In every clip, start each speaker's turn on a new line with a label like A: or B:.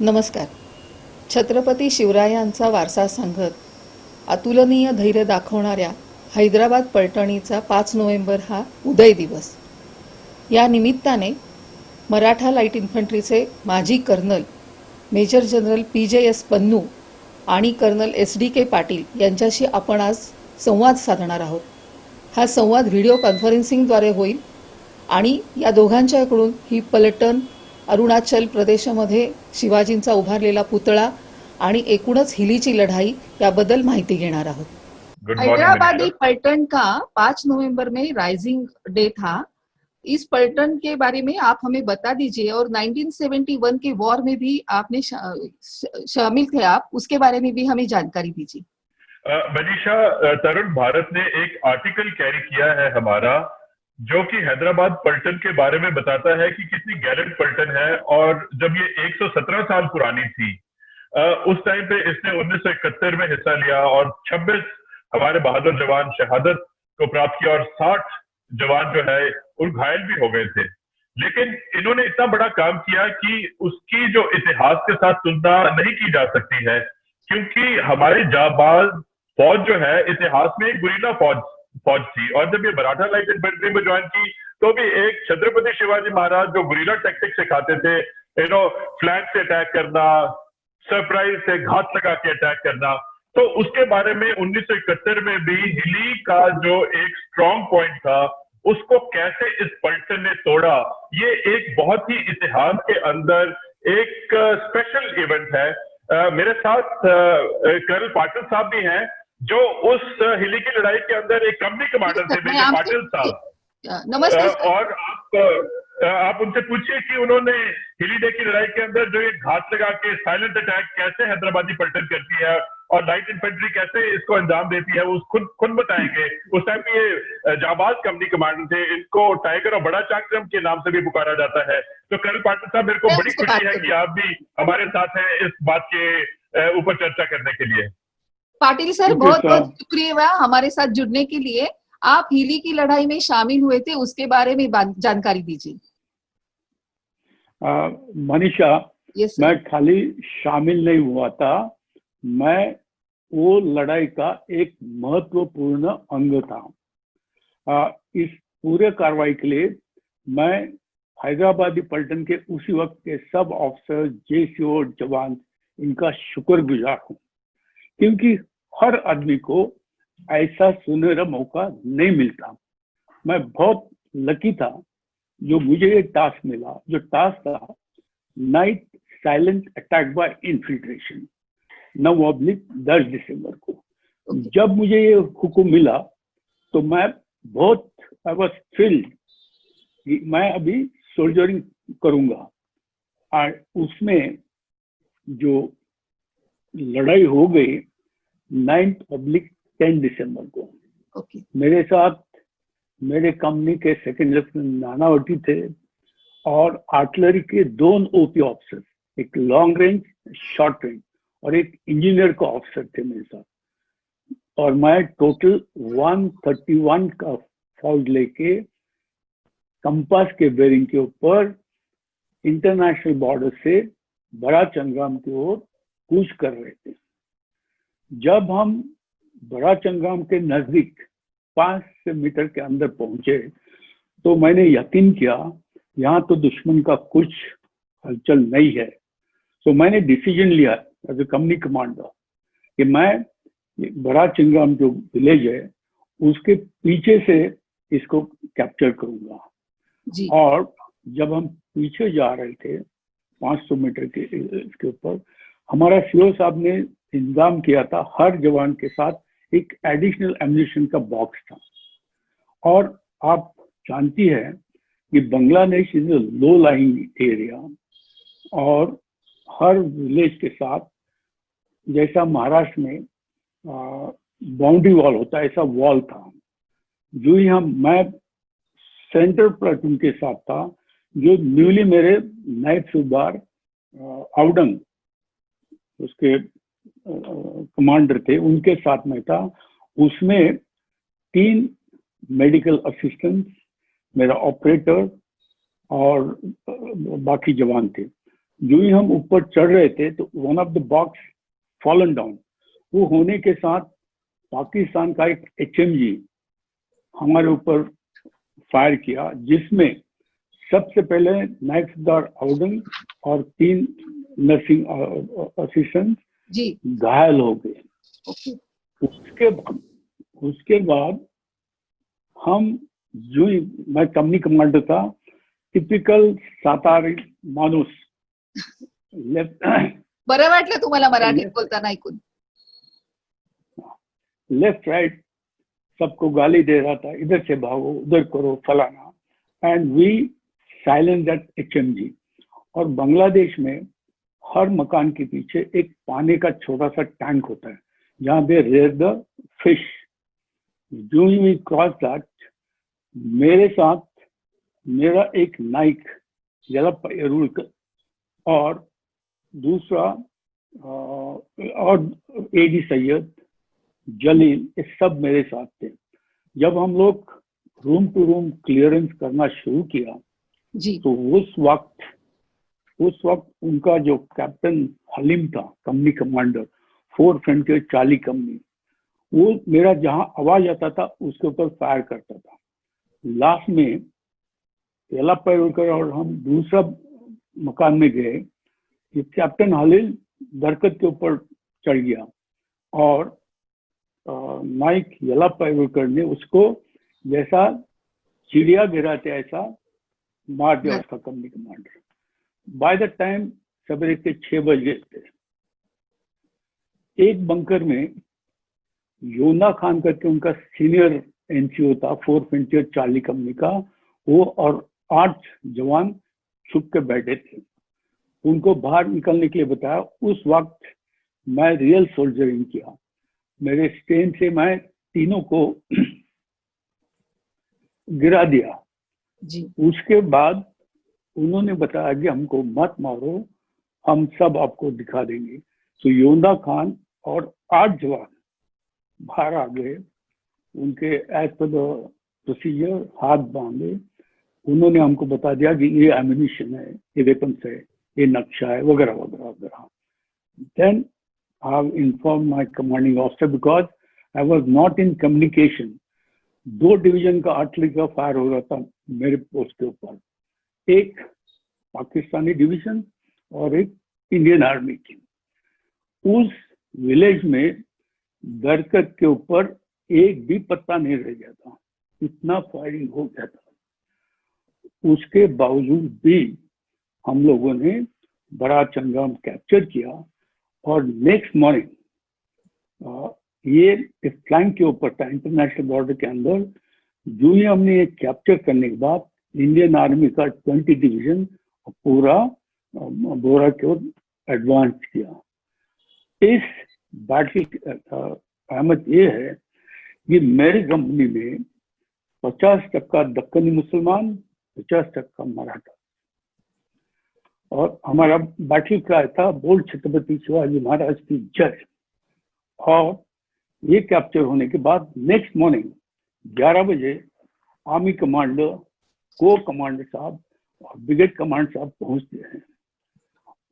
A: नमस्कार. छत्रपती शिवरायांचा वारसा सांगत अतुलनीय धैर्य दाखवणाऱ्या हैदराबाद पलटणीचा 5 नोव्हेंबर हा उदय दिवस. या निमित्ताने मराठा लाईट इन्फंट्रीचे माजी colonel major general PJS Pannu आणि कर्नल SD K पाटील यांच्याशी आपण आज संवाद साधणार आहोत. हा संवाद व्हिडिओ कॉन्फरन्सिंगद्वारे होईल आणि या दोघांच्याकडून ही पलटण, अरुणाचल प्रदेशामध्ये शिवाजींचा उभारलेला पुतळा आणि एकूणच हिलीची लढाई याबद्दल माहिती घेणार आहोत. हैदराबादी पलटन का 5 नवंबर में राइजिंग डे था. इस पलटन के बारे में आप हमें बता दीजिए और 1971 के वॉर में भी आपने शामिल थे आप, उसके बारे में भी हमें जानकारी दीजिए.
B: मनीषा, तरुण भारत ने एक आर्टिकल कैरी किया है हमारा, जो कि हैदराबाद पलटन के बारे में बताता है कि कितनी गैलेंट पलटन है. और जब ये 117 साल पुरानी थी, उस टाइम पे इसने 1971 में हिस्सा लिया और 26 हमारे बहादुर जवान शहादत को प्राप्त किया और 60 जवान जो है उन घायल भी हो गए थे. लेकिन इन्होंने इतना बड़ा काम किया कि उसकी जो इतिहास के साथ तुलना नहीं की जा सकती है, क्योंकि हमारी जाबाज फौज जो है इतिहास में एक गुरीला फौज थी. और जब ये मराठा लाइट इन्फेंट्री में ज्वाइन की तो भी एक छत्रपति शिवाजी महाराज जो गुरीला टैक्टिक सिखाते थे, फ्लैंक से अटैक करना, सरप्राइज से घात लगा के अटैक करना, तो उसके बारे में 1971 में भी हिली का जो एक स्ट्रॉन्ग पॉइंट था उसको कैसे इस पलटन ने तोड़ा, ये एक बहुत ही इतिहास के अंदर एक स्पेशल इवेंट है. मेरे साथ कर्नल पाटिल साहब भी हैं, जो उस हिली की लड़ाई के अंदर एक कंपनी कमांडर थे, मेजर पाटिल साहब.
A: नमस्कार.
B: और आप उनसे पूछिए कि उन्होंने हिली डे की लड़ाई के अंदर जो ये घात लगा के साइलेंट अटैक कैसे हैदराबादी पलटन करती है और लाइट इन्फेंट्री कैसे इसको अंजाम देती है, वो खुद बताएंगे. उस टाइम पे ये जाबाज कंपनी कमांडर थे, इनको टाइगर और बड़ा चाक्रम के नाम से भी पुकारा जाता है. तो कर्नल पाटिल साहब, मेरे को बड़ी खुशी है कि आप भी हमारे साथ हैं इस बात के ऊपर चर्चा करने के लिए.
A: पाटिल सर, बहुत बहुत शुक्रिया हमारे साथ जुड़ने के लिए. आप हिली की लड़ाई में शामिल हुए थे, उसके बारे में जानकारी दीजिए.
C: मनीषा, मैं खाली शामिल नहीं हुआ था, मैं वो लड़ाई का एक महत्वपूर्ण अंग था. इस पूरे कार्रवाई के लिए मैं हैदराबादी पलटन के उसी वक्त के सब ऑफिसर, JCO जवान, इनका शुक्रगुजार हूँ, क्योंकि हर आदमी को ऐसा सुनहरा मौका नहीं मिलता. मैं बहुत लकी था जो मुझे ये टास्क मिला, जो टास्क था night silent attack by infiltration, 9/10 दिसंबर को. जब मुझे ये हुक्म मिला तो मैं बहुत आई वाज थ्रिल्ड कि मैं अभी सोल्जरिंग करूंगा. और उसमें जो लड़ाई हो गई 9/10 दिसंबर को, मेरे साथ मेरे कंपनी के सेकंड लेफ्टिनेंट नानावती थे और आर्टिलरी के 2 OP ऑफिसर, एक लॉन्ग रेंज, शॉर्ट रेंज, और एक इंजीनियर का ऑफिसर थे मेरे साथ. और मैं टोटल 131 का फौज लेके कंपास के बेरिंग के ऊपर इंटरनेशनल बॉर्डर से बड़ा चंगाम की ओर कूच कर रहे थे. जब हम बड़ा चंगाम के नजदीक 500 मीटर के अंदर पहुंचे तो मैंने यकीन किया यहाँ तो दुश्मन का कुछ हलचल नहीं है. तो मैंने डिसीजन लिया एज ए कंपनी कमांडर कि मैं बड़ा चंगाम जो विलेज है उसके पीछे से इसको कैप्चर करूंगा जी. और जब हम पीछे जा रहे थे 500 मीटर के इसके ऊपर, हमारा CO साहब ने इंतजाम किया था, हर जवान के साथ एक एडिशनल एम्यूनिशन का बॉक्स था. और आप जानती है कि Bangladesh is a low lying area, और हर विलेज के साथ जैसा महाराष्ट्र में बाउंड्री वॉल होता है, ऐसा वॉल था. जो ही मैं सेंटर प्लाटून के साथ था, जो न्यूली मेरे नायब सूबेदार आउडंग उसके कमांडर थे, उनके साथ में था. उसमें 3 मेडिकल असिस्टेंट्स, मेरा ऑपरेटर और बाकी जवान थे। जो ही हम ऊपर चढ़ रहे थे तो one of the box fallen down. वो होने के साथ पाकिस्तान का एक HMG हमारे ऊपर फायर किया, जिसमें सबसे पहले नायकदार आउडन और 3 नर्सिंग असिस्टेंट
A: जी
C: घायल हो गए।
A: ओके
C: उसके बाद हम जो ही, मैं कंपनी कमांडर था, टिपिकल सातारी माणूस,
A: बरं वाटलं तुम्हाला मराठीत बोलताना ऐकून?
C: लेफ्ट राइट सबको गाली दे रहा था, इधर से भागो, उधर करो, फलाना। And we silence that HMG। और बांग्लादेश में हर मकान के पीछे एक पानी का छोटा सा टैंक होता है जहाँ पे रेयर द फिश। जो ही वी क्रॉस दैट, मेरे साथ मेरा एक नाइक यलप्पा येरुलकर और दूसरा और AD सैयद, जलील, ये सब मेरे साथ थे। जब हम लोग रूम टू रूम क्लियरेंस करना शुरू किया
A: जी
C: तो उस वक्त उनका जो कैप्टन हलीम था, company commander 4 frontier Charlie company, वो मेरा जहां आवाज आता था उसके ऊपर फायर करता था। लास्ट में यलप्पा येरुलकर और हम दूसरा मकान में गए कि कैप्टन हलील दरकत के ऊपर चढ़ गया और नाइक यलप्पा येरुलकर ने उसको जैसा चिड़िया गिराते ऐसा मार दिया उसका company commander. By the time सवेरे के 6 बज गए थे। एक बंकर में योना खान करके उनका सीनियर NCO था, 4 फ्रंटियर चार्ली कंपनी का, वो और 8 जवान छुप के बैठे थे। उनको बाहर निकलने के लिए बताया। उस वक्त मैं रियल सोल्जरिंग किया। मेरे स्टेन से मैं तीनों को गिरा दिया।
A: जी
C: उसके बाद उन्होंने बताया कि हमको मत मारो, हम सब आपको दिखा देंगे। तो योना खान और 8 जवान बाहर आ गए। उनके एज पर द प्रोसीजर हाथ बांधे। उन्होंने हमको बता दिया कि ये एम्यूनिशन है, ये वेपन्स है, ये नक्शा है, वगैरह वगैरह वगैरह। Then I have informed my commanding officer because I was not in communication. 2 division का आर्टिलरी का फायर हो रहा था मेरे पोस्ट के ऊपर, एक पाकिस्तानी डिवीजन और एक इंडियन आर्मी की। उस विलेज में दरकत के ऊपर एक भी पत्ता नहीं रह गया था, इतना फायरिंग हो गया था। उसके बावजूद भी हम लोगों ने बड़ा चंगाम कैप्चर किया। और नेक्स्ट मॉर्निंग ये इस फ्लैंक के ऊपर था, इंटरनेशनल बॉर्डर के अंदर। जो ही हमने ये कैप्चर करने के बाद इंडियन आर्मी का 20 डिवीजन पूरा बोरा की ओर एडवांस किया। इस बैटल अहमद ये है कि मेरी कंपनी में 50% दक्कनी मुसलमान, 50% मराठा। और हमारा बैटल क्राई था बोल छत्रपति शिवाजी महाराज की जय। और ये कैप्चर होने के बाद नेक्स्ट मॉर्निंग 11 बजे आर्मी कमांडर, कोर कमांडर साहब और ब्रिगेड कमांडर साहब पहुंचते हैं।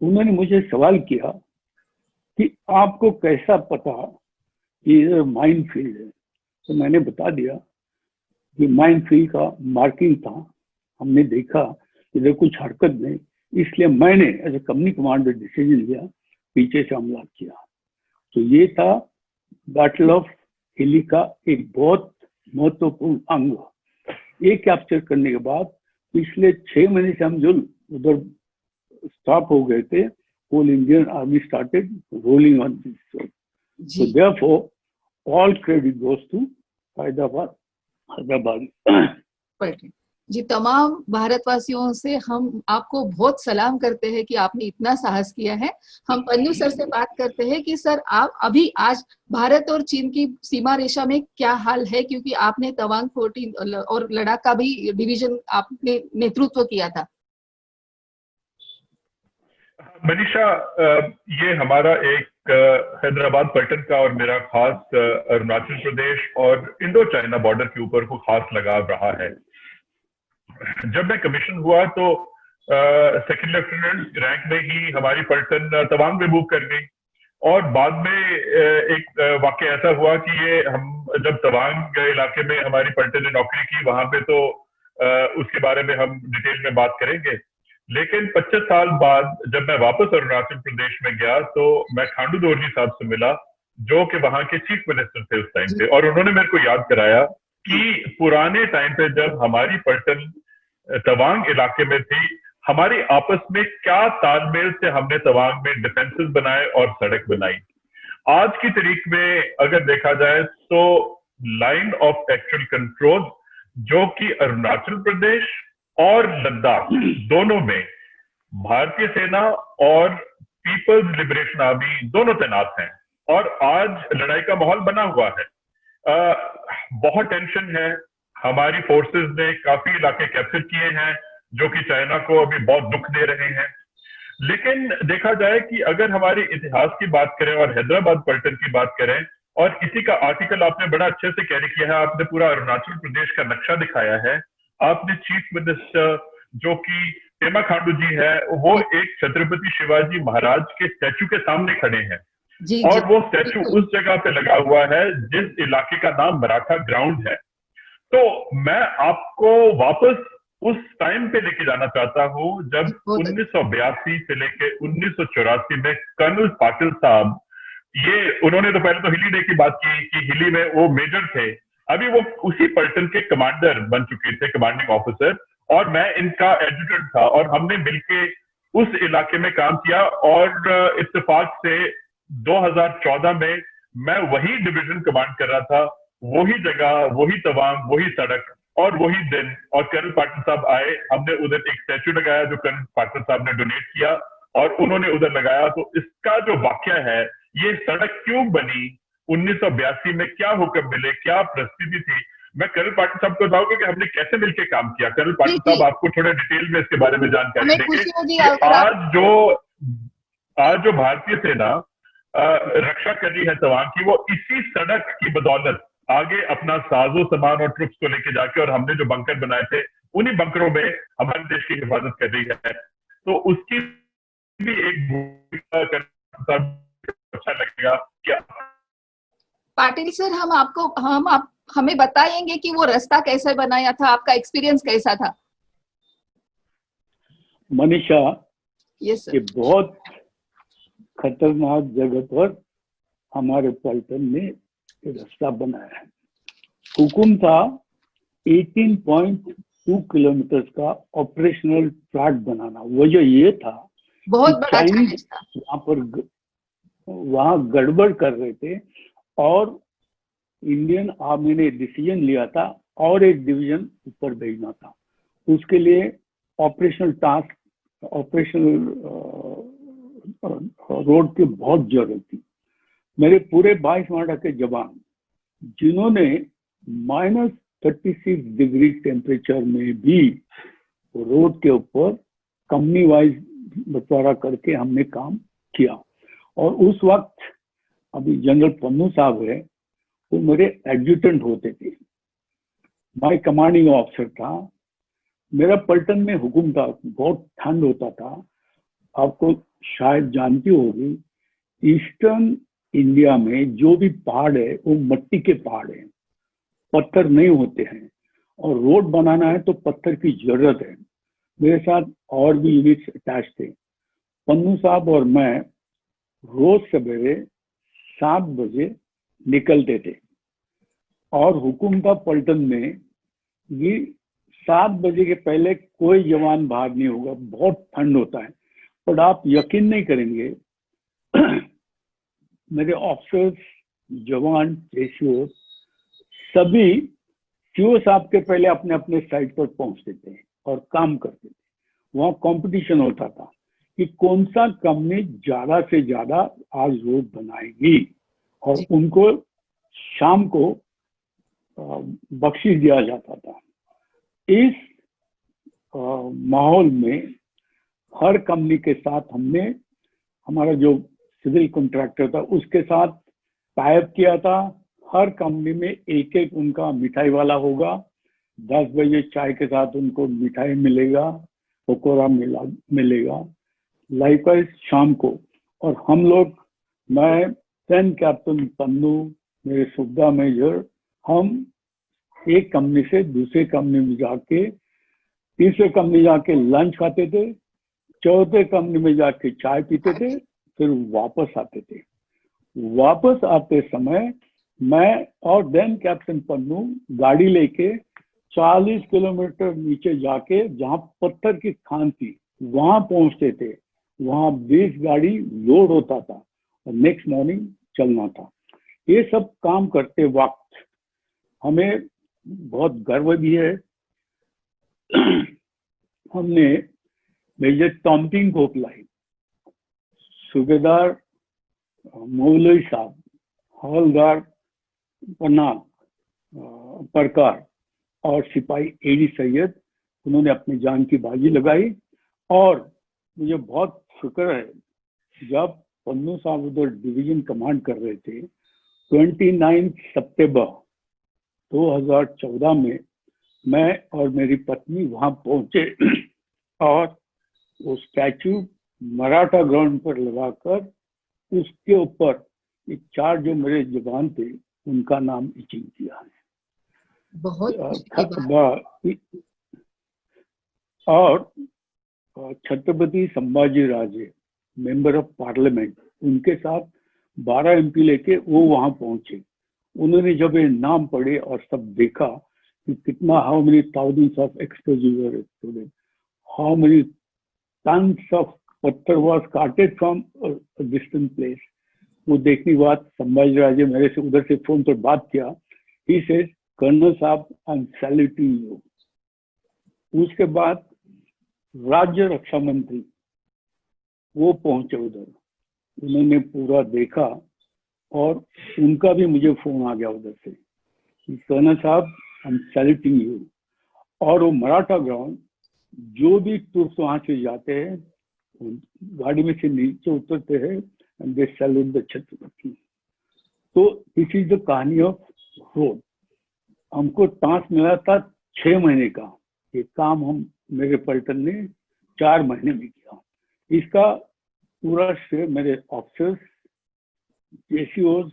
C: उन्होंने मुझे सवाल किया कि आपको कैसा पता कि इधर माइन फील्ड है। तो मैंने बता दिया कि माइन फील्ड का मार्किंग था, हमने देखा इधर कुछ हरकत नहीं, इसलिए मैंने as a company commander decision लिया, पीछे से हमला किया। तो ये था बैटल ऑफ हिली का एक बहुत महत्वपूर्ण अंग। ये कैप्चर करने के बाद पिछले 6 महीने से हम जो उधर स्टॉप हो गए थे, whole Indian army started rolling on this. So therefore, all credit goes to Hyderabad.
A: जी, तमाम भारतवासियों से हम आपको बहुत सलाम करते हैं कि आपने इतना साहस किया है। हम पन्नू सर से बात करते हैं कि सर आप अभी आज भारत और चीन की सीमा रेखा में क्या हाल है, क्योंकि आपने तवांग 14 और लद्दाख का भी डिवीजन आपने नेतृत्व किया था।
B: मनीषा, ये हमारा एक हैदराबाद पलटन का और मेरा खास अरुणाचल प्रदेश और इंडो चाइना बॉर्डर के ऊपर को खास लगाव रहा है। जब मैं कमीशन हुआ तो सेकंड लेफ्टिनेंट रैंक में ही हमारी पलटन तवांग में मूव कर गई। और बाद में एक वाकया ऐसा हुआ कि ये हम जब तवांग इलाके में हमारी पलटन ने नौकरी की, वहां पे तो उसके बारे में हम डिटेल में बात करेंगे। लेकिन 25 साल बाद जब मैं वापस अरुणाचल प्रदेश में गया तो मैं खांडू दोरजी साहब से मिला, जो कि वहां के चीफ मिनिस्टर थे उस टाइम पे, और उन्होंने मेरे को याद कराया कि पुराने टाइम पे जब हमारी पलटन तवांग इलाके में थी, हमारी आपस में क्या तालमेल से हमने तवांग में डिफेंसेस बनाए और सड़क बनाई। आज की तारीख में अगर देखा जाए तो लाइन ऑफ एक्चुअल कंट्रोल जो कि अरुणाचल प्रदेश और लद्दाख दोनों में भारतीय सेना और पीपल्स लिबरेशन आर्मी दोनों तैनात हैं, और आज लड़ाई का माहौल बना हुआ है। बहुत टेंशन है। हमारी फोर्सेस ने काफी इलाके कैप्चर किए हैं जो कि चाइना को अभी बहुत दुख दे रहे हैं। लेकिन देखा जाए कि अगर हमारे इतिहास की बात करें और हैदराबाद पलटन की बात करें, और इसी का आर्टिकल आपने बड़ा अच्छे से कैरी किया है, आपने पूरा अरुणाचल प्रदेश का नक्शा दिखाया है। आपने चीफ मिनिस्टर जो कि पेमा खांडू जी है, वो एक छत्रपति शिवाजी महाराज के स्टैचू के सामने खड़े हैं, और वो स्टैचू उस जगह पे लगा हुआ है जिस इलाके का नाम मराठा ग्राउंड है। तो मैं आपको वापस उस टाइम पे लेके जाना चाहता हूं जब 1982 से लेके 1984 में कर्नल पाटिल साहब, ये उन्होंने तो पहले तो हिली डे की बात की कि हिली में वो मेजर थे, अभी वो उसी पलटन के कमांडर बन चुके थे, कमांडिंग ऑफिसर, और मैं इनका एडजुटेंट था, और हमने मिलके उस इलाके में काम किया। और इत्तेफाक से 2014 में मैं वही डिवीजन कमांड कर रहा था, वही जगह, वही तवांग, वही सड़क और वही दिन, और कर्नल पाटिल साहब आए। हमने उधर एक स्टैचू लगाया जो कर्नल पाटिल साहब ने डोनेट किया, और उन्होंने उधर लगाया। तो इसका जो वाक्य है, ये सड़क क्यों बनी, 1982 में क्या हुक्म मिले, क्या परिस्थिति थी, मैं कर्नल पाटिल साहब को बताऊंगा कि हमने कैसे मिलकर काम किया। कर्नल पाटिल साहब आपको थोड़ा डिटेल में इसके बारे में जानकारी देंगे। आज जो भारतीय सेना रक्षा कर रही है तवांग की, वो इसी सड़क की बदौलत आगे अपना साजो सामान और ट्रुप्स को लेके जाके, और हमने जो बंकर बनाए थे उन्हीं बंकरों में हमारे देश की हिफाजत कर रही है। तो उसकी भी एक भूमिका अच्छा लगेगा। क्या
A: पाटिल सर, हमें बताएंगे कि वो रास्ता कैसे बनाया था, आपका एक्सपीरियंस कैसा था?
C: Manisha,
A: yes sir.
C: ये बहुत खतरनाक जगह पर हमारे पलटन ने रास्ता बनाया है। हुकुम था 18.2 किलोमीटर का ऑपरेशनल ट्रैक बनाना। वजह ये था
A: बहुत बड़ा
C: चाइनीज वहां गड़बड़ कर रहे थे, और इंडियन आर्मी ने डिसीजन लिया था और एक डिवीजन ऊपर भेजना था। उसके लिए ऑपरेशनल टास्क, ऑपरेशनल रोड की बहुत जरूरत थी। मेरे पूरे 22 माडा के जवान, जिन्होंने -36 डिग्री टेम्परेचर में भी रोड के ऊपर कंपनी वाइज बंटवारा करके हमने काम किया। और उस वक्त अभी जनरल पन्नू साहब है, वो मेरे एडजुटेंट होते थे, मैं कमांडिंग ऑफिसर था। मेरा पलटन में हुकुम था, बहुत ठंड होता था। आपको शायद जानती होगी, ईस्टर्न इंडिया में जो भी पहाड़ है वो मिट्टी के पहाड़ है, पत्थर नहीं होते हैं, और रोड बनाना है तो पत्थर की जरूरत है। मेरे साथ और भी यूनिट्स अटैच थे। पन्नू साहब और मैं रोज सवेरे 7 बजे निकलते थे, और हुकुम था पलटन में कि 7 बजे के पहले कोई जवान बाहर नहीं होगा, बहुत ठंड होता है। पर आप यकीन नहीं करेंगे, मेरे ऑफिसर्स, जवान, रेशियो सभी सीओ साहब के पहले अपने अपने साइट पर पहुंचते थे और काम करते थे। वहाँ कंपटीशन होता था कि कौन सा कंपनी ज्यादा से ज्यादा आज रोड बनाएगी, और उनको शाम को बख्शीश दिया जाता था। इस माहौल में हर कंपनी के साथ हमने, हमारा जो सिविल कॉन्ट्रैक्टर था उसके साथ टाइप किया था। हर कंपनी में एक एक उनका मिठाई वाला होगा, 10 बजे चाय के साथ उनको मिठाई मिलेगा, पकौड़ा मिलेगा, लाइकवाइज शाम को। और हम लोग, मैं 10 कैप्टन पन्नू, मेरे सुविधा मेजर, हम एक कंपनी से दूसरे कंपनी में जाके, तीसरे कंपनी जाके लंच खाते थे, चौथे कंपनी में जाके चाय पीते थे, फिर वापस आते थे। वापस आते समय मैं और देन कैप्टन पन्नू गाड़ी लेके 40 किलोमीटर नीचे जाके, जहां पत्थर की खान थी, वहां पहुंचते थे। वहां 20 गाड़ी लोड होता था और नेक्स्ट मॉर्निंग चलना था। ये सब काम करते वक्त हमें बहुत गर्व भी है। हमने मेजर टॉम्पिंग को लाई, सूबेदार मौलवी साहब, हवलदार परकार और सिपाही एडी सैयद, उन्होंने अपनी जान की बाजी लगाई। और मुझे बहुत शुक्र है, जब पन्नू साहब उधर डिवीजन कमांड कर रहे थे, 29 सितंबर 2014 में मैं और मेरी पत्नी वहां पहुंचे और वो स्टैचू मराठा ग्राउंड पर लगाकर उसके ऊपर ये 4 जो मेरे जवान थे उनका नाम इचिंग किया है।
A: बहुत
C: और Chhatrapati Sambhaji Raje, member of parliament, उनके साथ 12 MP लेके वो वहां पहुंचे। उन्होंने जब ये नाम पढ़े और सब देखा कि कितना, how many thousands of explosive were exploded, how many tons of पत्थर वाज कार्टेड फ्रॉम डिस्टेंट प्लेस, वो देखने के बाद संभाजी राजे मेरे से उधर से फोन पर बात किया। ही सेड, कर्नल साहब, आई एम सैल्यूटिंग यू। उसके बाद राज्य रक्षा मंत्री वो पहुंचे उधर, उन्होंने पूरा देखा और उनका भी मुझे फोन आ गया उधर से, कर्नल साहब, आई एम सैल्यूटिंग यू। और वो मराठा ग्राउंड, जो भी ट्रूप्स वहां से जाते हैं, गाड़ी में से नीचे उतरते हैं and they salute the Chhatrapati. तो दिस इज द कहानी ऑफ रोड। हमको टास्क मिला था 6 महीने का, ये काम हम, मेरे पलटन ने 4 महीने में किया। इसका पूरा श्रेय मेरे ऑफिसर्स, जेसीओज,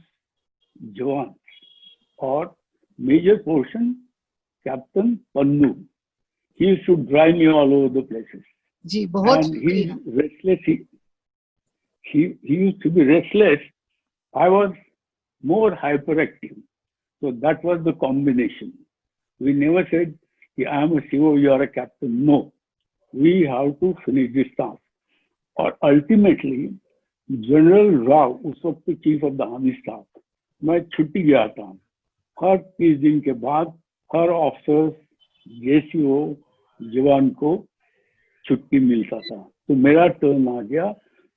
C: जवान और major portion captain Pannu. He should drive me all over the places
A: जी, बहुत
C: and he is restless. He used to be restless. I was more hyperactive. So that was the combination. We never said, I am a CO, you are a captain. No. We have to finish this task. और ultimately, General Rao, उस वक्त chief of the army staff, मैं छुट्टी गया था। हर 30 दिन के बाद हर ऑफिसर, जेसीओ, जवान को छुट्टी मिलता था। तो मेरा टर्न आ गया,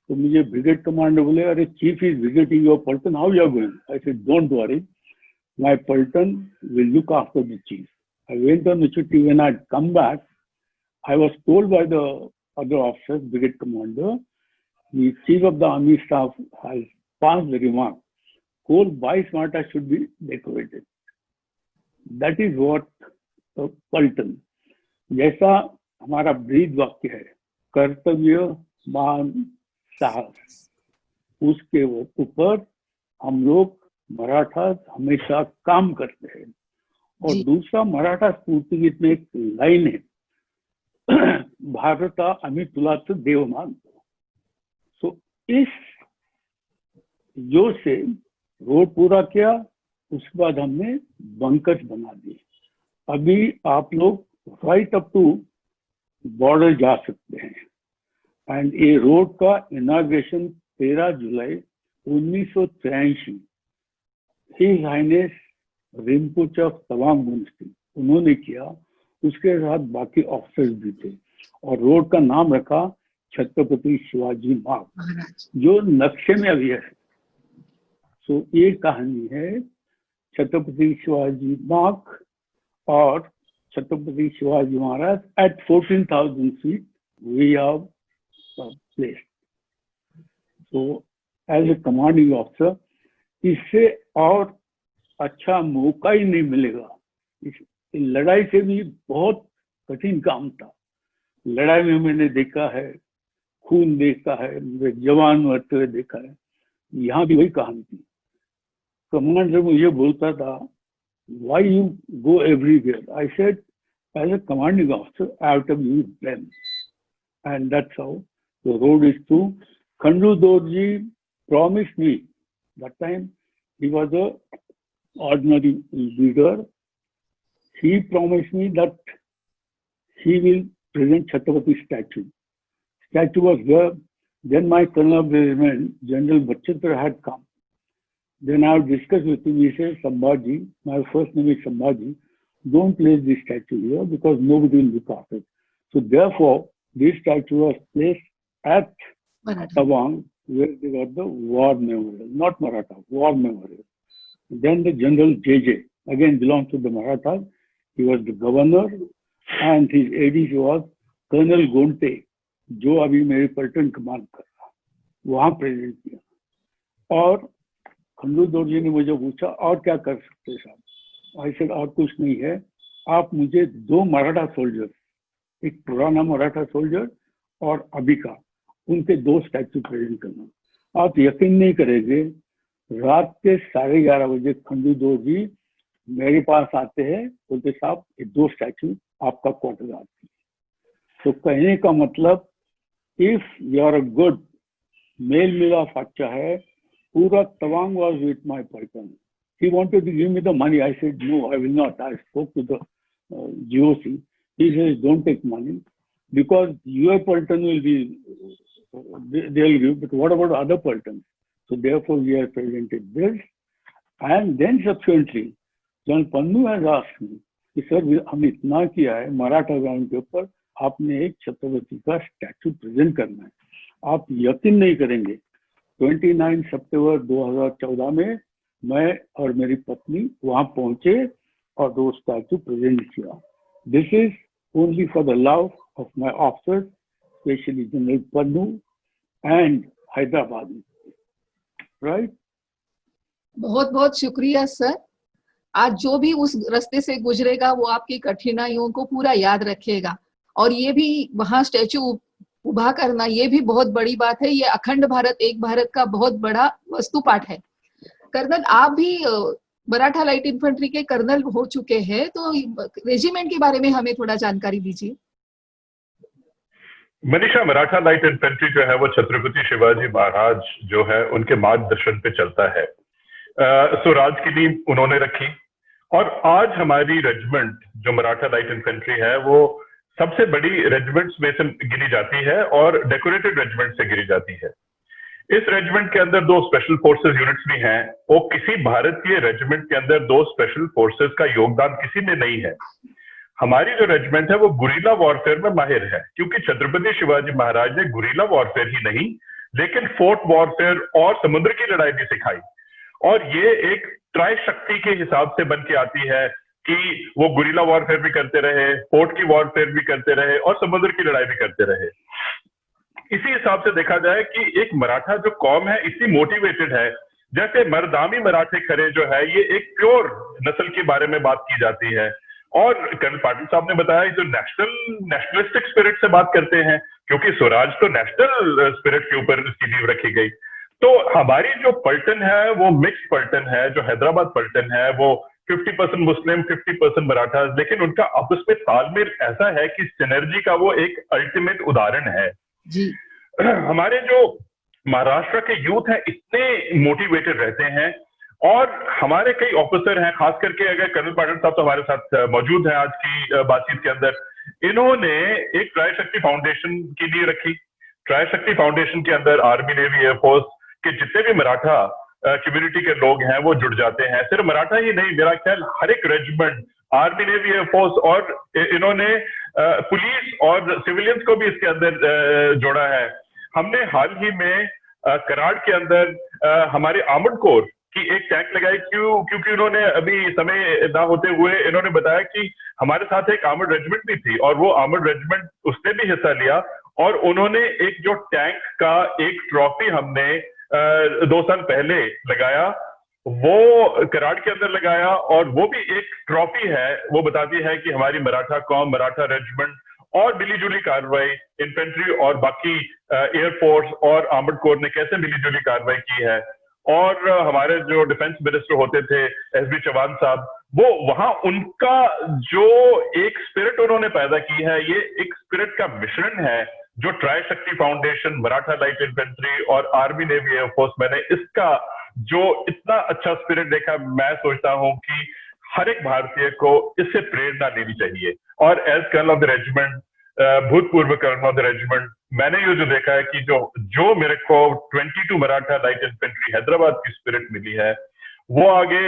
C: तो मुझे ब्रिगेड कमांडर बोले, अरे चीफ इज विजिटिंग योर पल्टन, how you are going? I said, don't worry, my पल्टन will look after the chief. I went on the छुट्टी। When I come back, I was told by the other officer, brigade commander, the chief of the army staff has passed the remark, कोल 22 Maratha should be decorated. That is what पल्टन, जैसा हमारा breathe वाक्य है, कर्तव्य, मान, साहस, उसके ऊपर हम लोग मराठा हमेशा काम करते हैं। और दूसरा, मराठा स्फूर्ति गीत में एक लाइन है, भारता आम्ही तुलाच देव मानतो। सो इस जोश से रोड पूरा किया, उसके बाद हमने बंकर्स बना दिए। अभी आप लोग राइट अप टू बॉर्डर जा सकते हैं। एंड ये रोड का इनाग्रेशन 13 जुलाई 1983 his highness Rinpoche of Tawang monastery उन्होंने किया। उसके साथ बाकी ऑफिसर्स भी थे और रोड का नाम रखा छत्रपति शिवाजी मार्ग, जो नक्शे में अभी है। सो ये कहानी है छत्रपति शिवाजी मार्ग और Chhatrapati Shivaji Maharaj eight 14,000 feet we have placed. So as a commanding officer, इससे और अच्छा मौका ही नहीं मिलेगा। लड़ाई से भी बहुत कठिन काम था। लड़ाई में मैंने देखा है, खून देखा है, मेरे जवान मरते हुए देखा है। यहाँ भी वही कहानी थी। कमांडर मुझे बोलता था, why you go everywhere? I said, as a commanding officer, I have to be with them. And that's how the road is through. Khandu Dorji promised me, that time he was a ordinary leader. He promised me that he will present Chhatrapati statue. Statue was there. Then my colonel of the regiment, General Bachchandra, had come. Then I have discussed with him. He said, Sambhaji, my first name is Sambhaji, don't place this statue here because nobody will look after it. So therefore, this statue was placed at Tawang, where they got the war memorial, not Maratha, war memorial. Then the General JJ, again belongs to the Marathas. He was the governor and his AD was Colonel Gonte, जो अभी मेरे पलटन कमान कर रहा, वहां present किया। और खंडू दोरजी ने मुझे पूछा और क्या कर सकते साहब? आई सेड और कुछ नहीं है, आप मुझे 2 मराठा सोल्जर, एक पुराना मराठा सोल्जर और अभी का, उनके 2 स्टैचू प्रेजेंट करना। आप यकीन नहीं करेंगे, रात के 11:30 बजे खंडू दोरजी मेरे पास आते हैं, बोलते साहब ये 2 स्टैचू आपका क्वार्टर आती है। तो कहने का मतलब, if you are a good मेल मिलाप अच्छा है, पूरा Tawang was with my Pulton. He wanted to give me the money. I said, no, I will not. I spoke to the GOC. He says, don't take money because your Pulton will be, they will give, but what about other Pultons? So therefore, we have presented this. And then subsequently, General Pannu has asked me, कि sir हमने इतना किया है Maratha ground के ऊपर, आपने एक छत्रपति का स्टैचू प्रेजेंट करना है। आप यकीन नहीं करेंगे, 29 सितंबर 2014 में मैं और मेरी पत्नी वहां पहुंचे और 2 स्टैचू प्रेजेंट किया। This is only for the love of my officers, specially general Pannu and Hyderabad, right.
A: बहुत बहुत शुक्रिया सर। आज जो भी उस रास्ते से गुजरेगा वो आपकी कठिनाइयों को पूरा याद रखेगा, और ये भी वहां स्टैचू उभा करना, ये भी बहुत बड़ी बात है। ये अखंड भारत एक भारत का बहुत बड़ा वस्तुपाठ है। कर्नल, आप भी मराठा लाइट इन्फेंट्री के कर्नल हो चुके हैं, तो रेजिमेंट के बारे में हमें थोड़ा जानकारी दीजिए।
B: मनीषा, मराठा लाइट इन्फेंट्री जो है वो छत्रपति शिवाजी महाराज जो है उनके मार्गदर्शन पे चलता है। स्वराज की नींव उन्होंने रखी, और आज हमारी रेजिमेंट जो मराठा लाइट इन्फेंट्री है वो सबसे बड़ी रेजिमेंट्स में से गिनी जाती है और डेकोरेटेड रेजिमेंट से गिनी जाती है। इस रेजिमेंट के अंदर 2 स्पेशल फोर्सेस यूनिट्स भी हैं, और किसी भारतीय रेजिमेंट के अंदर 2 स्पेशल फोर्सेस का योगदान किसी में नहीं है। हमारी जो रेजिमेंट है वो गुरिल्ला वॉरफेयर में माहिर है, क्योंकि छत्रपति शिवाजी महाराज ने गुरिल्ला वॉरफेयर ही नहीं लेकिन फोर्ट वॉरफेयर और समुद्र की लड़ाई भी सिखाई। और ये एक ट्राई शक्ति के हिसाब से बन के आती है कि वो गुरिल्ला वॉरफेयर भी करते रहे, फोर्ट की वॉरफेयर भी करते रहे और समुद्र की लड़ाई भी करते रहे। इसी हिसाब से देखा जाए कि एक मराठा जो कौम है इतनी मोटिवेटेड है, जैसे मर्दानी मराठे खरे जो है, ये एक प्योर नस्ल के बारे में बात की जाती है। और कर्नल पाटिल साहब ने बताया जो नेशनलिस्टिक स्पिरिट से बात करते हैं, क्योंकि स्वराज तो नेशनल स्पिरिट के ऊपर इसकी नींव रखी गई। तो हमारी जो पलटन है वो मिक्स पलटन है, जो हैदराबाद पलटन है वो 50% मुस्लिम 50% मराठा, लेकिन उनका आपस में तालमेल ऐसा है कि सिनर्जी का वो एक अल्टीमेट उदाहरण है
A: जी।
B: हमारे जो महाराष्ट्र के यूथ है इतने मोटिवेटेड रहते हैं, और हमारे कई ऑफिसर हैं, खास करके अगर कर्नल पाटिल साहब तो हमारे साथ मौजूद हैं आज की बातचीत के अंदर। इन्होंने एक ट्राई शक्ति फाउंडेशन की नींव रखी। ट्राई शक्ति फाउंडेशन के अंदर आर्मी, नेवी, एयरफोर्स के जितने भी मराठा कम्युनिटी के लोग हैं वो जुड़ जाते हैं। सिर्फ मराठा ही नहीं, मेरा ख्याल हर एक रेजिमेंट, आर्मी, नेवी, एयरफोर्स, और इन्होंने पुलिस और सिविलियंस को भी इसके अंदर जोड़ा है। हमने हाल ही में कराड़ के अंदर हमारे आर्मर्ड कोर की एक टैंक लगाई, क्योंकि उन्होंने अभी समय ना होते हुए इन्होंने बताया कि हमारे साथ एक आर्मर्ड रेजिमेंट भी थी, और वो आर्मर्ड रेजिमेंट उसने भी हिस्सा लिया, और उन्होंने एक जो टैंक का एक ट्रॉफी हमने 2 साल पहले लगाया, वो कराड़ के अंदर लगाया, और वो भी एक ट्रॉफी है, वो बताती है कि हमारी मराठा कौम, मराठा रेजिमेंट और मिलीजुली कार्रवाई, इन्फेंट्री और बाकी एयरफोर्स और आर्मड कोर ने कैसे मिलीजुली कार्रवाई की है। और हमारे जो डिफेंस मिनिस्टर होते थे एसबी चौहान साहब, वो वहां उनका जो एक स्पिरिट उन्होंने पैदा की है, ये एक स्पिरिट का मिश्रण है जो ट्राई शक्ति फाउंडेशन, मराठा लाइट इन्फेंट्री और आर्मी नेवी एयरफोर्स, मैंने इसका जो इतना अच्छा स्पिरिट देखा, मैं सोचता हूं कि हर एक भारतीय को इससे प्रेरणा लेनी चाहिए। और as colonel of the regiment, भूतपूर्व कर्नल ऑफ द रेजिमेंट, मैंने ये जो देखा है कि जो मेरे को 22 मराठा लाइट इन्फेंट्री हैदराबाद की स्पिरिट मिली है, वो आगे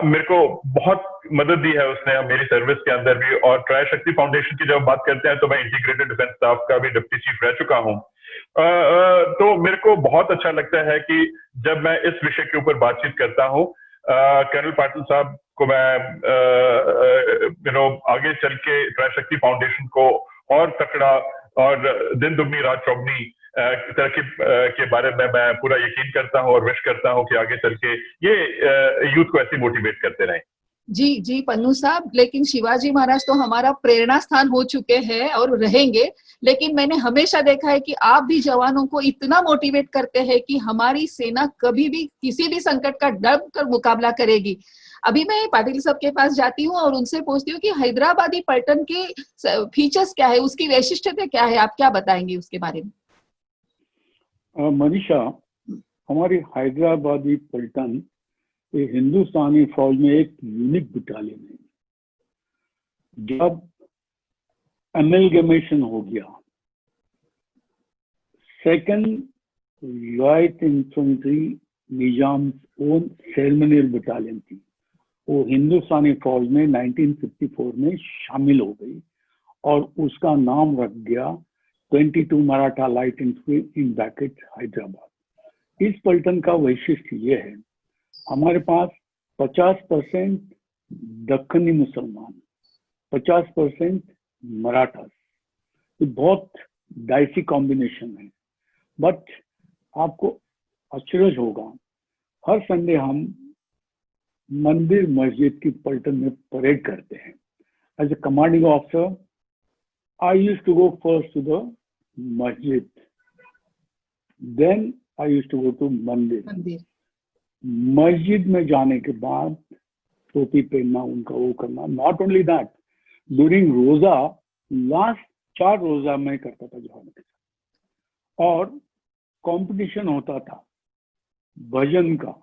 B: मेरे को बहुत मदद दी है उसने मेरी सर्विस के अंदर भी। और ट्राई शक्ति फाउंडेशन की जब बात करते हैं तो मैं इंटीग्रेटेड डिफेंस स्टाफ का भी डिप्टी चीफ रह चुका हूं। तो मेरे को बहुत अच्छा लगता है कि जब मैं इस विषय के ऊपर बातचीत करता हूं, कर्नल पाटिल साहब को मैं आगे चल के ट्राई शक्ति फाउंडेशन को और तकड़ा और दिन दुगनी रात चौगनी तरक्की के बारे में मैं पूरा यकीन करता हूं और विश करता हूं कि आगे चल के ये यूथ को ऐसे मोटिवेट करते रहें।
A: जी जी पन्नू साहब, लेकिन शिवाजी महाराज तो हमारा प्रेरणा स्थान हो चुके हैं और रहेंगे, लेकिन मैंने हमेशा देखा है कि आप भी जवानों को इतना मोटिवेट करते हैं कि हमारी सेना कभी भी किसी भी संकट का डर कर मुकाबला करेगी। अभी मैं पाटिल साहब के पास जाती हूँ और उनसे पूछती हूँ कि हैदराबादी पलटन के फीचर्स क्या है, उसकी वैशिष्ट्यता क्या है, आप क्या बताएंगे उसके बारे में?
C: मनीषा, हमारी हैदराबादी पलटन ये हिंदुस्तानी फौज में एक यूनिक बटालियन है। जब एमलगमेशन हो गया, सेकंड लाइट इन्फेंट्री निजाम ओन सेरेमनियल बटालियन थी, वो हिंदुस्तानी फौज में 1954 में शामिल हो गई और उसका नाम रख गया 22 Maratha light infantry in bracket Hyderabad. इस पलटन का वैशिष्ट्य ये है, हमारे पास 50% दक्कनी मुसलमान, 50% मराठा। ये बहुत डाइसी कॉम्बिनेशन है, बट आपको आश्चर्य होगा, हर संडे हम मंदिर मस्जिद की पलटन में परेड करते हैं। As a commanding officer, I used to go first to the masjid, then I used to go to mandir. मस्जिद में जाने के बाद टोपी पहनना, उनका वो करना। नॉट ओनली दैट, ड्यूरिंग रोजा, लास्ट 4 रोजा मैं करता था जवान के साथ, और कंपटीशन होता था भजन का।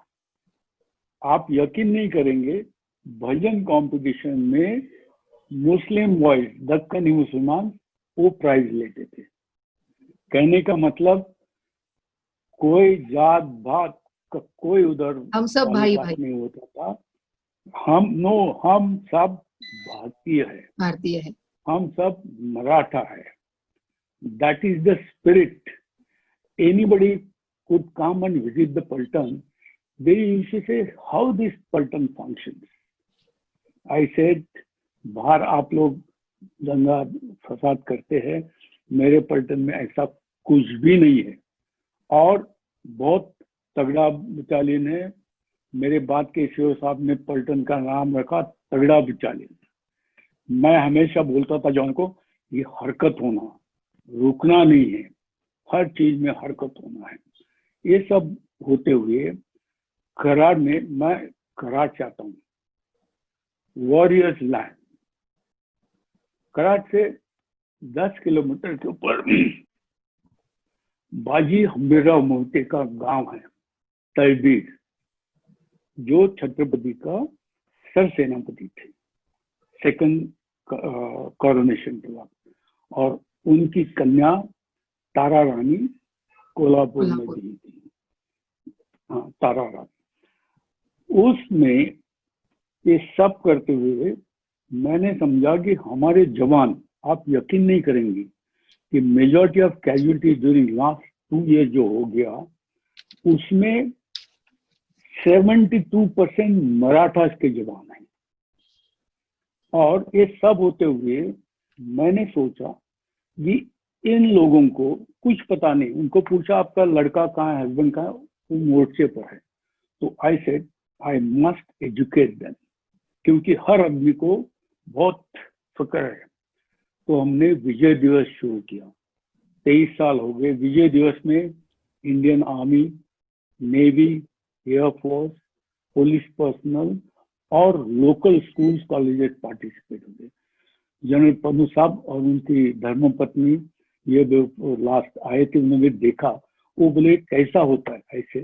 C: आप यकीन नहीं करेंगे, भजन कंपटीशन में मुस्लिम बॉयज, दक्कनी मुसलमान, वो प्राइज लेते थे। कहने का मतलब कोई जात भात का कोई उधर
A: हम सब भाई भाई
C: नहीं होता था। हम सब भारतीय है, हम सब मराठा है। That is the spirit. Anybody could come and visit the Paltan, they used to say how this Paltan functions. I said, बाहर आप लोग दंगा फसाद करते हैं, मेरे पलटन में ऐसा कुछ भी नहीं है और बहुत तगड़ा बटालियन है। मेरे बाद के सीओ साहब ने पलटन का नाम रखा तगड़ा बटालियन। मैं हमेशा बोलता था जॉन को, ये हरकत होना, रुकना नहीं है, हर चीज में हरकत होना है। ये सब होते हुए कराड़ में, मैं कराड़ चाहता हूँ, वॉरियर्स लैंड। कराड़ से 10 किलोमीटर के ऊपर बाजी हम्बीरराव मोहिते का गांव है तलबीर, जो छत्रपति का सरसेनापति थे सेकंड कॉरोनेशन के बाद, और उनकी कन्या तारा रानी कोल्हापुर में दी थी। हाँ, तारा रानी। उसमें ये सब करते हुए मैंने समझा कि हमारे जवान, आप यकीन नहीं करेंगे कि majority of casualty during last 2 year जो हो गया, उसमें 72% मराठास के जवान हैं। और ये सब होते हुए मैंने सोचा कि इन लोगों को कुछ पता नहीं। उनको पूछा आपका लड़का कहाँ है, हस्बैंड कहाँ है, वो मोर्चे पर है। तो I said I must educate them, क्योंकि हर आदमी को बहुत फिक्र है। तो हमने विजय दिवस शुरू किया। 23 साल हो गए। विजय दिवस में Indian army, navy, air force, police personal और लोकल स्कूल्स कॉलेजेस पार्टिसिपेट हुए। जनरल पन्नू साहब और उनकी धर्मपत्नी ये लास्ट आए थे, उन्होंने देखा, वो बोले कैसा होता है ऐसे।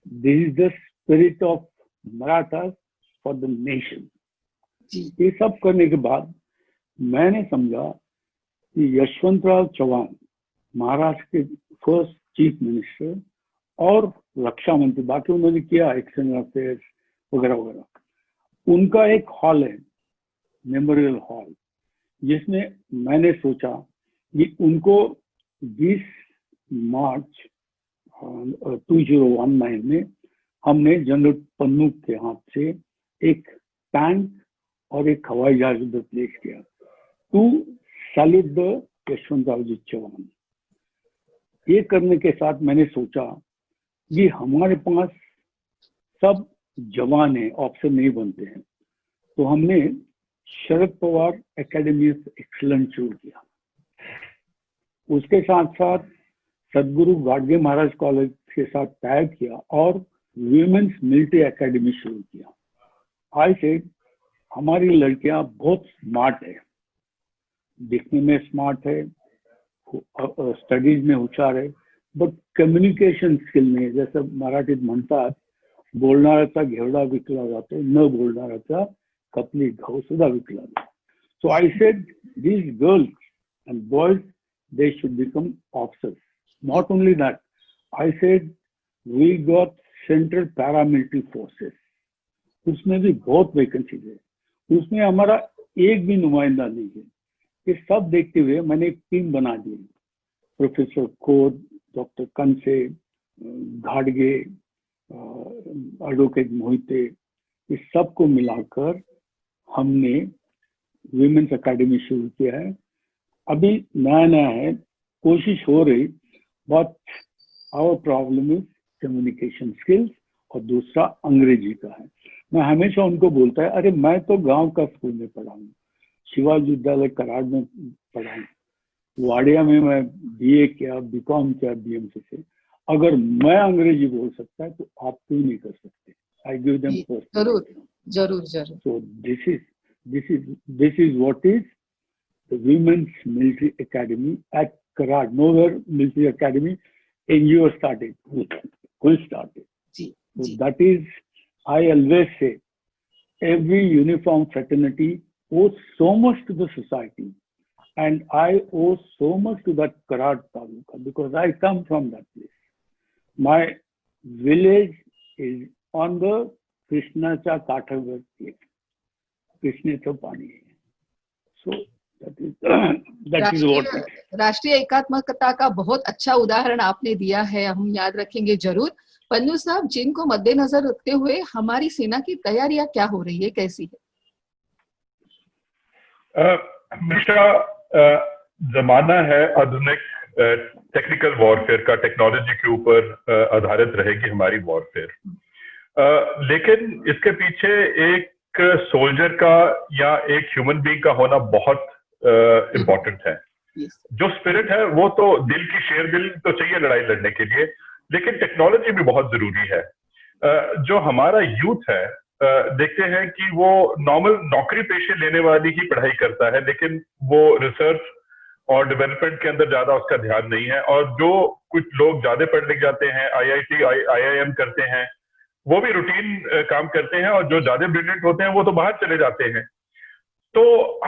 C: This is the spirit of Marathas for the nation. ये सब करने के बाद मैंने समझा कि यशवंतराव चौहान, महाराष्ट्र के फर्स्ट चीफ मिनिस्टर और रक्षा मंत्री, बाकी उन्होंने किया एक्सटर्नल अफेयर्स वगैरह वगैरह, उनका एक हॉल है, मेमोरियल हॉल, जिसमें मैंने सोचा कि उनको 20 मार्च 2019 में हमने जनरल पन्नू के हाथ से एक टैंक और एक हवाई जहाज उधर प्लेस किया टू सैल्यूट द यशवंतराव जी चौहान। ये करने के साथ मैंने सोचा कि हमारे पास सब जवान है, ऑफिसर नहीं बनते हैं, तो हमने Sharad Pawar academy of excellence शुरू किया। उसके साथ साथ सदगुरु गाडगे महाराज कॉलेज के साथ टाई किया और वीमेंस मिलिट्री एकेडमी शुरू किया। आई सेड हमारी लड़कियां बहुत स्मार्ट है, दिखने में स्मार्ट है, स्टडीज में होशियार है, बट कम्युनिकेशन स्किल में, जैसे मराठीत म्हणतात, बोलणाऱ्याचा घेवडा विकला जातो, न बोलणाऱ्याचा कपली घाव सुद्धा विकला जातो. So I said these girls and boys, they should become officers. Not only that, I said we got Central Paramilitary Forces. उसमें भी बहुत वैकेंसीज है, उसमें हमारा एक भी नुमाइंदा नहीं है। ये सब देखते हुए मैंने एक टीम बना दी। प्रोफेसर खोद, डॉक्टर कंसे, घाटगे, एडवोकेट मोहिते, इस सब को मिलाकर हमने विमेंस एकेडमी शुरू किया है। अभी नया नया है, कोशिश हो रही, but our problem is communication skills और दूसरा अंग्रेजी का है। मैं हमेशा उनको बोलता है, अरे मैं तो गांव का स्कूल में पढ़ा हूँ, शिवाजी विद्यालय कराड़ में पढ़ा हूँ, वाडिया में मैं बीए किया, बीकॉम किया बीएमसी से। अगर मैं अंग्रेजी बोल सकता है तो आप क्यों नहीं कर सकते? आई गिव देम
A: जरूर जरूर जरूर।
C: सो this is what is the Women's Military Academy at Karad. Nowhere Military Academy NGO started, who started. So that is, I always say, every uniform fraternity owes so much to the society, and I owe so much to that Karad Taluka because I come from that place. My village is on the Krishnacha Kathagar lake. कृष्णेचं पाणी है। So that is what it is.
A: राष्ट्रीय एकात्मकता का बहुत अच्छा उदाहरण आपने दिया है, हम याद रखेंगे जरूर। पन्नू साहब, जिनको मद्देनजर रखते हुए हमारी सेना की तैयारियां क्या हो रही है, कैसी है?
B: हमेशा जमाना है आधुनिक टेक्निकल वॉरफेयर का, टेक्नोलॉजी के ऊपर आधारित रहेगी हमारी वॉरफेयर। लेकिन इसके पीछे एक सोल्जर का या एक ह्यूमन बीइंग का होना बहुत इम्पोर्टेंट है। जो स्पिरिट है वो तो दिल की शेर दिल तो चाहिए लड़ाई लड़ने के लिए, लेकिन टेक्नोलॉजी भी बहुत जरूरी है। जो हमारा यूथ है, देखते हैं कि वो नॉर्मल नौकरी पेशे लेने वाली ही पढ़ाई करता है, लेकिन वो रिसर्च और डेवलपमेंट के अंदर ज्यादा उसका ध्यान नहीं है। और जो कुछ लोग ज्यादा पढ़ लिख जाते हैं, IIT IIM करते हैं, वो भी रूटीन काम करते हैं, और जो ज्यादा ब्रिलियंट होते हैं वो तो बाहर चले जाते हैं। तो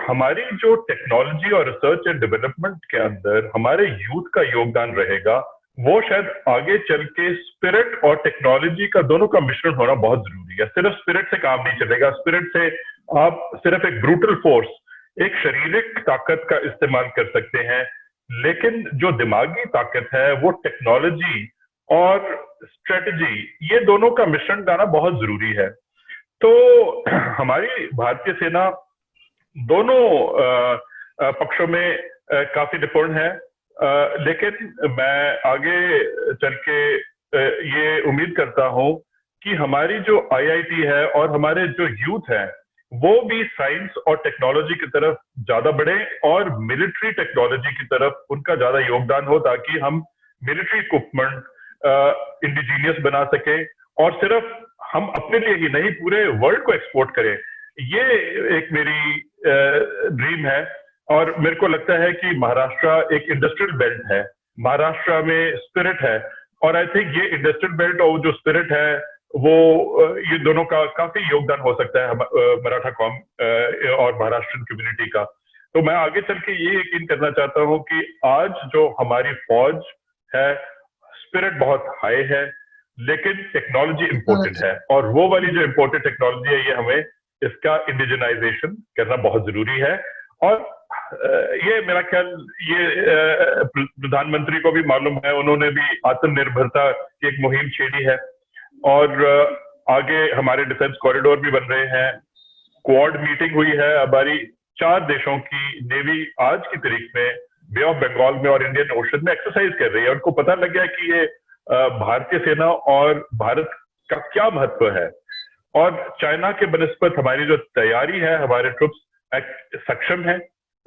B: हमारी जो टेक्नोलॉजी और रिसर्च एंड डेवलपमेंट के अंदर हमारे यूथ का योगदान रहेगा, वो शायद आगे चल के स्पिरिट और टेक्नोलॉजी का दोनों का मिश्रण होना बहुत जरूरी है। सिर्फ स्पिरिट से काम नहीं चलेगा। स्पिरिट से आप सिर्फ एक ब्रूटल फोर्स, एक शारीरिक ताकत का इस्तेमाल कर सकते हैं, लेकिन जो दिमागी ताकत है वो टेक्नोलॉजी और स्ट्रेटजी, ये दोनों का मिश्रण लाना बहुत जरूरी है। तो हमारी भारतीय सेना दोनों पक्षों में काफी निपुण है, लेकिन मैं आगे चल के ये उम्मीद करता हूं कि हमारी जो आईआईटी है और हमारे जो यूथ है वो भी साइंस और टेक्नोलॉजी की तरफ ज्यादा बढ़े और मिलिट्री टेक्नोलॉजी की तरफ उनका ज्यादा योगदान हो, ताकि हम मिलिट्री इक्विपमेंट इंडिजीनियस बना सके और सिर्फ हम अपने लिए ही नहीं पूरे वर्ल्ड को एक्सपोर्ट करें। ये एक मेरी ड्रीम है। और मेरे को लगता है कि महाराष्ट्र एक इंडस्ट्रियल बेल्ट है, महाराष्ट्र में स्पिरिट है, और आई थिंक ये इंडस्ट्रियल बेल्ट और जो स्पिरिट है वो ये दोनों का काफी योगदान हो सकता है मराठा कॉम और महाराष्ट्रियन कम्युनिटी का। तो मैं आगे चल के ये यकीन करना चाहता हूँ कि आज जो हमारी फौज है स्पिरिट बहुत हाई है, लेकिन टेक्नोलॉजी इंपोर्टेंट है, और वो वाली जो इंपोर्टेंट टेक्नोलॉजी है ये हमें इसका इंडिजनाइजेशन करना बहुत जरूरी है। और ये मेरा ख्याल ये प्रधानमंत्री को भी मालूम है, उन्होंने भी आत्मनिर्भरता की एक मुहिम छेड़ी है, और आगे हमारे डिफेंस कॉरिडोर भी बन रहे हैं। क्वाड मीटिंग हुई है हमारी 4 देशों की नेवी आज की तारीख में बे ऑफ बंगाल में और इंडियन ओशन में एक्सरसाइज कर रही है। उनको पता लग गया कि ये भारतीय सेना और भारत का क्या महत्व है, और चाइना के बनस्पत हमारी जो तैयारी है, हमारे ट्रुप्स सक्षम है,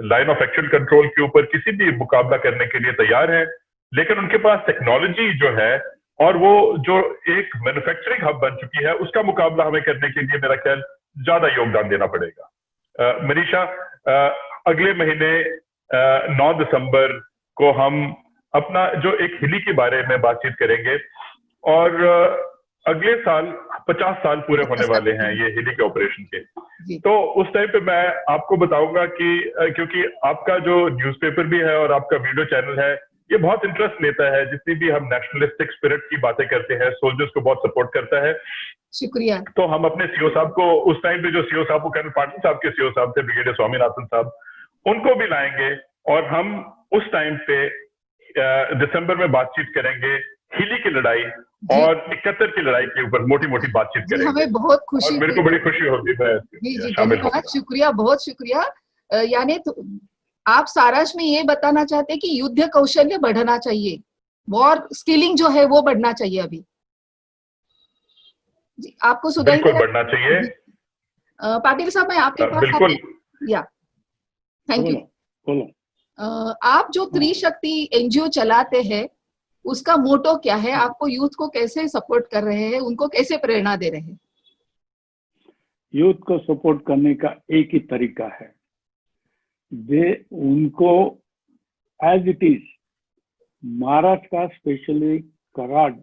B: लाइन ऑफ एक्शन कंट्रोल के ऊपर किसी भी मुकाबला करने के लिए तैयार है, लेकिन उनके पास टेक्नोलॉजी जो है और वो जो एक मैन्युफैक्चरिंग हब बन चुकी है, उसका मुकाबला हमें करने के लिए मेरा ख्याल ज्यादा योगदान देना पड़ेगा। मनीषा, अगले महीने 9 दिसंबर को हम अपना जो एक हिली के बारे में बातचीत करेंगे, और अगले साल 50 साल पूरे होने वाले हैं ये हिली के ऑपरेशन के। तो उस टाइम पे मैं आपको बताऊंगा कि क्योंकि आपका जो न्यूज़पेपर भी है और आपका वीडियो चैनल है, ये बहुत इंटरेस्ट लेता है, जितनी भी हम नेशनलिस्टिक स्पिरिट की बातें करते हैं, सोल्जर्स को बहुत सपोर्ट करता है।
A: शुक्रिया।
B: तो हम अपने सीओ साहब को उस टाइम पे, जो सीओ साहब को कर्नल पाटिल साहब के सीओ साहब थे, ब्रिगेडियर स्वामीनाथन साहब, उनको भी लाएंगे, और हम उस टाइम पे दिसंबर में बातचीत करेंगे हिली की लड़ाई और 71 की लड़ाई के ऊपर मोटी मोटी बातचीत करेंगे।
A: हमें बहुत खुशी,
B: और मेरे को बड़ी खुशी होगी।
A: जी धन्यवाद, शुक्रिया, बहुत शुक्रिया। यानी आप सारांश में ये बताना चाहते हैं कि युद्ध कौशल्य बढ़ना चाहिए, वॉर स्किलिंग जो है वो बढ़ना चाहिए अभी। जी, आपको सुधार
B: बढ़ना चाहिए।
A: पाटिल साहब, मैं आपके पास
B: बिल्कुल,
A: या थैंक यू। आप जो त्रिशक्ति एनजीओ चलाते हैं, उसका मोटो क्या है? आपको यूथ को कैसे सपोर्ट कर रहे हैं, उनको कैसे प्रेरणा दे रहे हैं?
C: यूथ को सपोर्ट करने का एक ही तरीका है, उनको एज इट इज महाराष्ट्र का, स्पेशली कराड,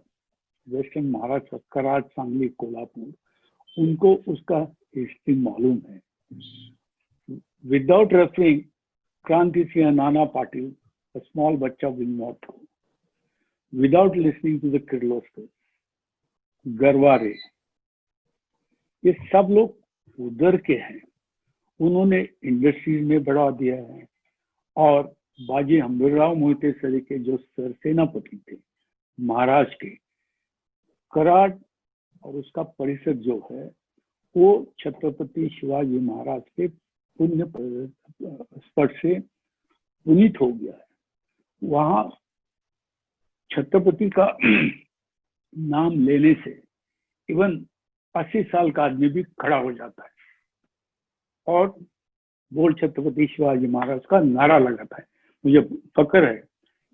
C: वेस्टर्न महाराष्ट्र, कराड, सांगली, कोल्हापुर, उनको उसका हिस्ट्री मालूम है। विदाउट रेफरिंग क्रांति सिंह, नाना पाटिल, a small बच्चा will not go. Without listening to the Kirloskar, Garware, ये सब लोग उधर के हैं। उन्होंने इंडस्ट्रीज में बढ़ा दिया है, और बाजी हम्बीरराव मोहिते सरीके जो सरसेनापति थे महाराष्ट्र के, कराड और उसका परिषद जो है वो छत्रपति शिवाजी महाराज के पुण्य स्पर्श से पुनीत हो गया है। वहां छत्रपति का नाम लेने से इवन 80 साल का आदमी भी खड़ा हो जाता है और बोल छत्रपति शिवाजी महाराज का नारा लगाता है। मुझे फक्र है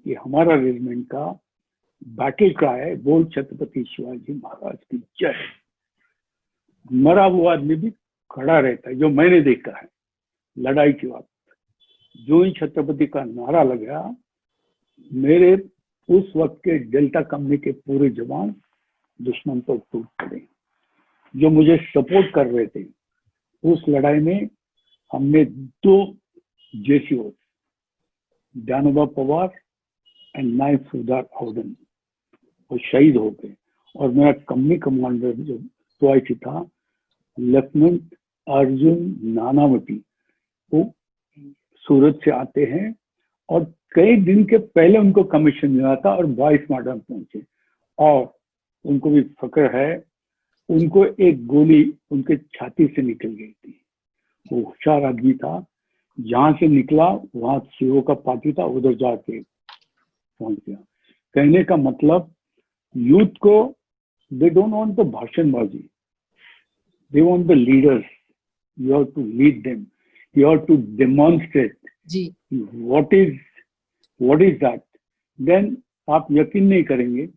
C: कि हमारा रेजिमेंट का बैटल क्राई है, बोल छत्रपति शिवाजी महाराज की जय। मरा हुआ आदमी भी खड़ा रहता है, जो मैंने देखा है लड़ाई के वक्त। जो ही छत्रपति का नारा लगा, मेरे उस वक्त के डेल्टा कंपनी के पूरे जवान दुश्मन पर टूट पड़े, जो मुझे सपोर्ट कर रहे थे। उस लड़ाई में हमने 2 जेसीओ, दानोबा पवार एंड नायक सुधार औदन, वो शहीद हो गए। और मेरा कंपनी कमांडर जो तो था, लेफ्टिनेंट अर्जुन नानावती, वो सूरत से आते हैं और कई दिन के पहले उनको कमीशन मिला था और 22 मॉडल पहुंचे। और उनको भी फक्र है, उनको एक गोली उनके छाती से निकल गई थी। वो होशियार आदमी था, जहां से निकला वहां सीओ का पार्टी था, उधर जाके पहुंच गया। कहने का मतलब यूथ को They don't want the bhashanbazi. They want the leaders. You have to lead them. You have to demonstrate
A: ji
C: what is that. Then आप यकीन नहीं करेंगे,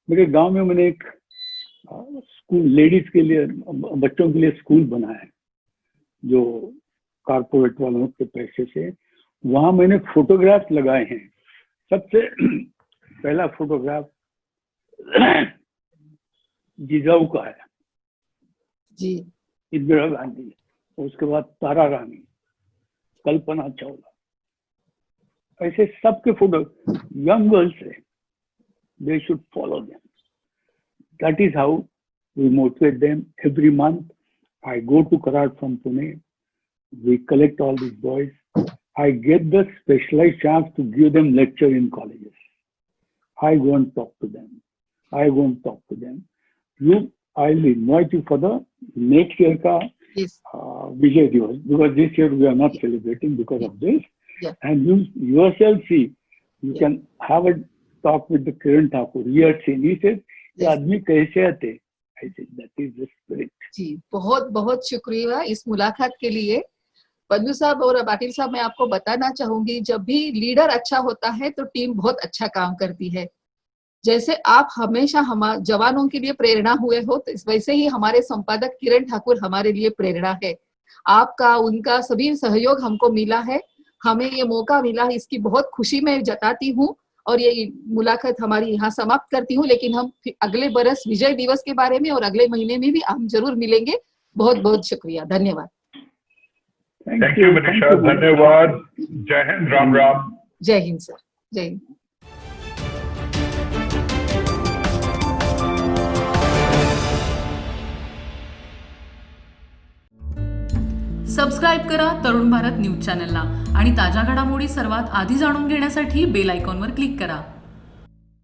C: मेरे गांव में मैंने एक स्कूल लेडीज के लिए, बच्चों के लिए स्कूल बनाया है जो कारपोरेट वालों के पैसे से। वहां मैंने फोटोग्राफ लगाए हैं। सबसे पहला फोटोग्राफ जिजाऊ का है,
A: जी
C: इंदिरा गांधी, उसके बाद तारा रानी, कल्पना चावला, ऐसे सबके फोटो यंग गर्ल्स है। They should follow them. That is how we motivate them. Every month I go to Karad from Pune, we collect all this boys, I get the specialized chance to give them lecture in colleges. I go and talk to them. I will invite you for the next year ka
A: yes
C: Vijay Diwas, because this year we are not celebrating because of this.
A: Yeah.
C: And you yourself see, you
A: Yeah.
C: can have a talk with the Kiran Thakur. He had seen. He said, "ये आदमी कैसे आते?" I said, "That is the spirit."
A: जी बहुत बहुत शुक्रिया इस मुलाकात के लिए। बंधु साहब और पाटिल साहब, मैं आपको बताना चाहूंगी, जब भी लीडर अच्छा होता है तो टीम बहुत अच्छा काम करती है। जैसे आप हमेशा हम जवानों के लिए प्रेरणा हुए हो, तो वैसे ही हमारे संपादक किरण ठाकुर हमारे लिए प्रेरणा है। आपका उनका सभी सहयोग हमको मिला है, हमें ये मौका मिला, इसकी बहुत खुशी मैं जताती हूँ। और ये मुलाकात हमारी यहाँ समाप्त करती हूँ, लेकिन हम अगले बरस विजय दिवस के बारे में और अगले महीने में भी हम जरूर मिलेंगे। बहुत बहुत शुक्रिया, धन्यवाद।
B: थैंक यू मनीषा, धन्यवाद। जय हिंद, राम राम।
A: जय हिंद सर, जय हिंद।
D: सबस्क्राईब करा तरुण भारत न्यूज चॅनलला आणि ताज्या घडामोडी सर्वात आधी जाणून घेण्यासाठी बेल आयकॉनवर क्लिक करा।